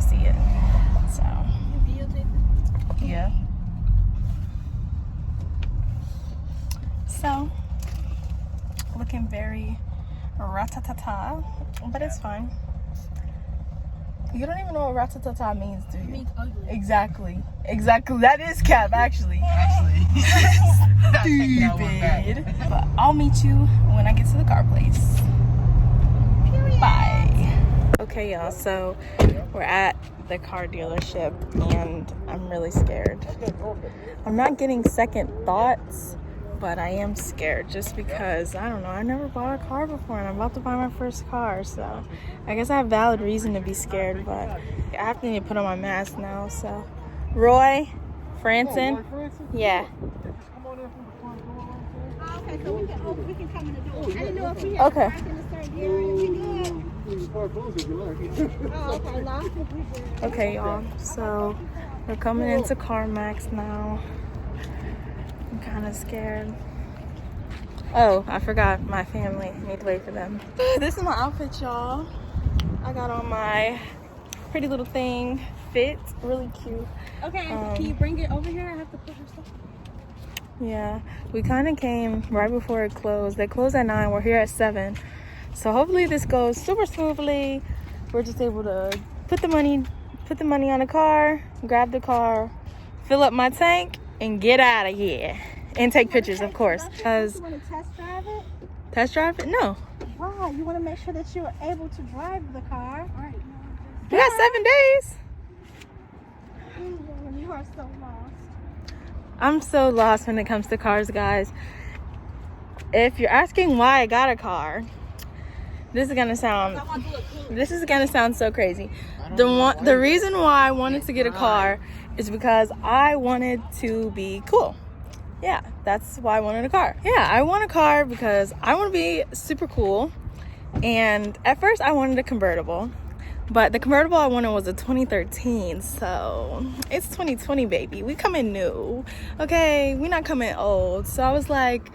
see it. So, yeah. So, looking very ratatata, but it's fine. You don't even know what ratatata means, do you? It means ugly. Exactly. That is cap, actually. Stupid. But I'll meet you when I get to the car place. Period. Bye. Okay, y'all. So we're at the car dealership, and I'm really scared. I'm not getting second thoughts, but I am scared just because, I don't know, I never bought a car before and I'm about to buy my first car, so I guess I have valid reason to be scared, but I have to need to put on my mask now. So Roy Franson, yeah. Okay, so we can come in the door. I didn't know if we had to park in a certain area. We good? Oh, okay, lost it. We good. Okay, y'all, so we're coming into CarMax now. I'm kind of scared. Oh, I forgot my family. I need to wait for them. This is my outfit, y'all. I got on my pretty little thing. Fit, really cute. Okay, can you bring it over here? I have to put her stuff. Yeah, we kind of came right before it closed. They closed at 9. We're here at 7. So hopefully this goes super smoothly. We're just able to put the money on the car, grab the car, fill up my tank, and get out of here. And take pictures, of course. You want to test drive it? Test drive it? No. Why? You want to make sure that you're able to drive the car. All right. We got 7 days. You are so lost. I'm so lost when it comes to cars, guys. If you're asking why I got a car, this is gonna sound so crazy. The reason why I wanted to get a car is because I wanted to be cool. Yeah, that's why I wanted a car. Yeah, I want a car because I want to be super cool. And at first I wanted a convertible, but the convertible I wanted was a 2013. So it's 2020, baby. We coming new, okay? We not coming old. So I was like,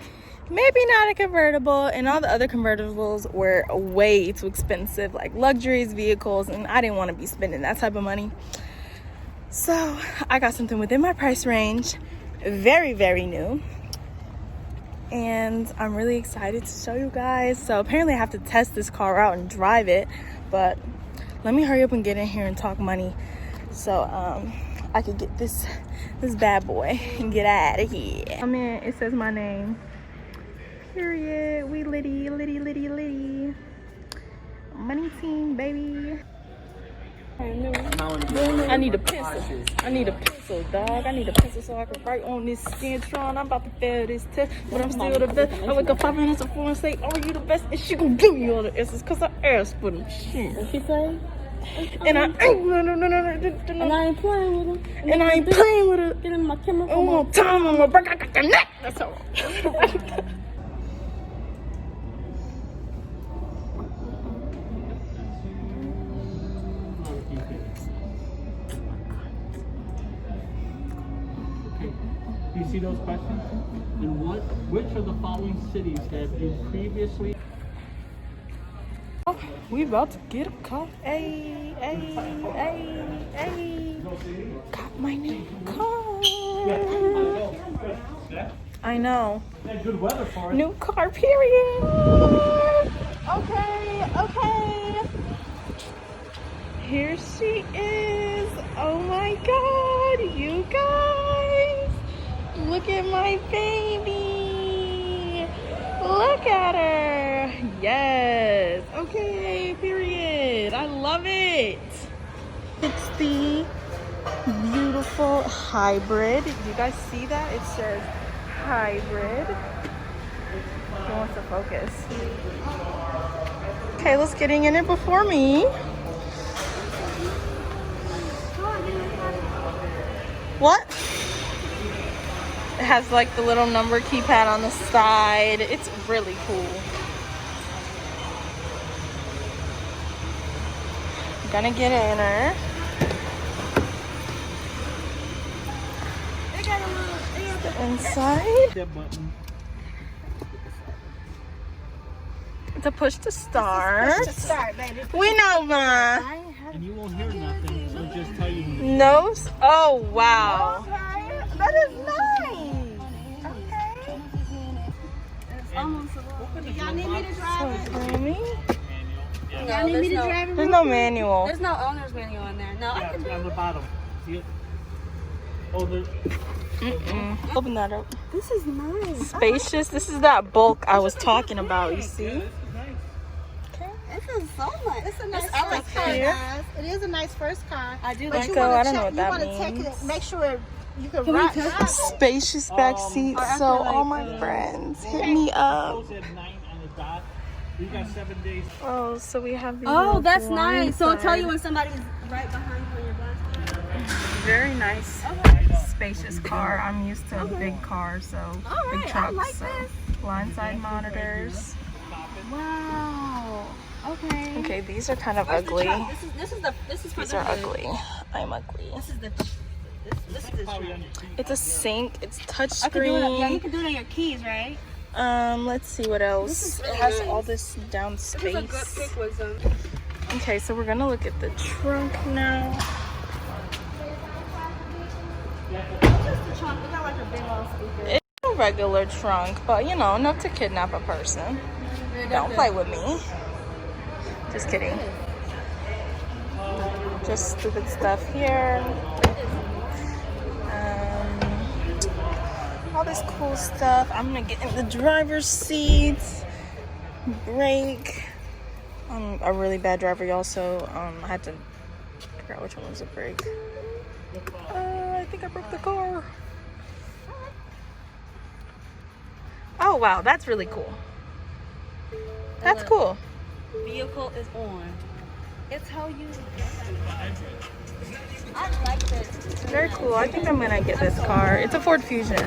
maybe not a convertible. And all the other convertibles were way too expensive, like luxuries, vehicles, and I didn't want to be spending that type of money. So I got something within my price range, very, very new. And I'm really excited to show you guys. So apparently I have to test this car out and drive it, but let me hurry up and get in here and talk money so I could get this bad boy and get out of here. I mean, it says my name. Period. We litty. Money team, baby. I need a pencil, dog. I need a pencil so I can write on this Scantron. I'm about to fail this test, but I'm still the best. I wake up 5 minutes before and say, oh, you the best, and she gonna give me all the answers because I asked for them shit. What she say? And I ain't playing with her. And I ain't playing with her. Get in my camera. One more time, I'm gonna break out the neck. That's all. Do you see those questions? And which of the following cities have you previously? We about to get a car. Hey. Got my new car. I know. Good weather for it. New car, period. Okay. Here she is. Oh my God, you guys. Look at my baby. Look at her. Yes. Okay, period. I love it. It's the beautiful hybrid. You guys see that? It says hybrid. He wants to focus. Kayla's getting in it before me. What? It has like the little number keypad on the side. It's really cool. I'm gonna get in her. The inside. To push to start. Push to start, baby. We know, Ma. And you won't hear nothing. will just tell you. Nose? Oh, wow. Okay. That is nice. Okay. It's almost a little. Y'all need me to drive it? Roomy? Y'all need me to drive it? There's no manual. There's no owner's manual in there. No, I Yeah, can it's on the bottom. See it? Oh, there's. Open that up. This is nice. Spacious. This is that bulk I was talking about, you see? This is nice. This is so much. It's a nice I like first car, this. guys. It is a nice first car. I do But like you Go, want I to don't know check. what You that want to check means. it. Make sure you can rock. Spacious back seats. I So all my friends hit me up. Close at 9 on the dot. We got 7 days. Oh, so we have these Oh, little that's blind nice. So it'll tell side. you when somebody's right behind you on your blind spot. Very nice, spacious car. I'm used to big cars, so big right, I trucks. like so this. blind side monitors. Wow. Okay. Okay, these are kind of Where's the ugly. truck? This is for These the are hood. ugly. I'm ugly. This is the this is the truck. It's a sink. It's I can do it. Yeah, you touchscreen. can do it on your keys, right? Let's see what else. is It really has nice. all this down This is a good space. pick with some. Okay, so we're gonna look at the trunk now. Just the trunk. It got like a big old speaker. It's a regular trunk, but you know, enough to kidnap a person. Don't play with me. Just kidding. Just stupid stuff here. All this cool stuff. I'm gonna get in the driver's seat. Brake. I'm a really bad driver, y'all, so I had to figure out which one was the brake. I think I broke the car. Oh wow, that's really cool. That's cool. Vehicle is on. It's how you. I like this. Very cool. I think I'm gonna get this car. It's a Ford Fusion.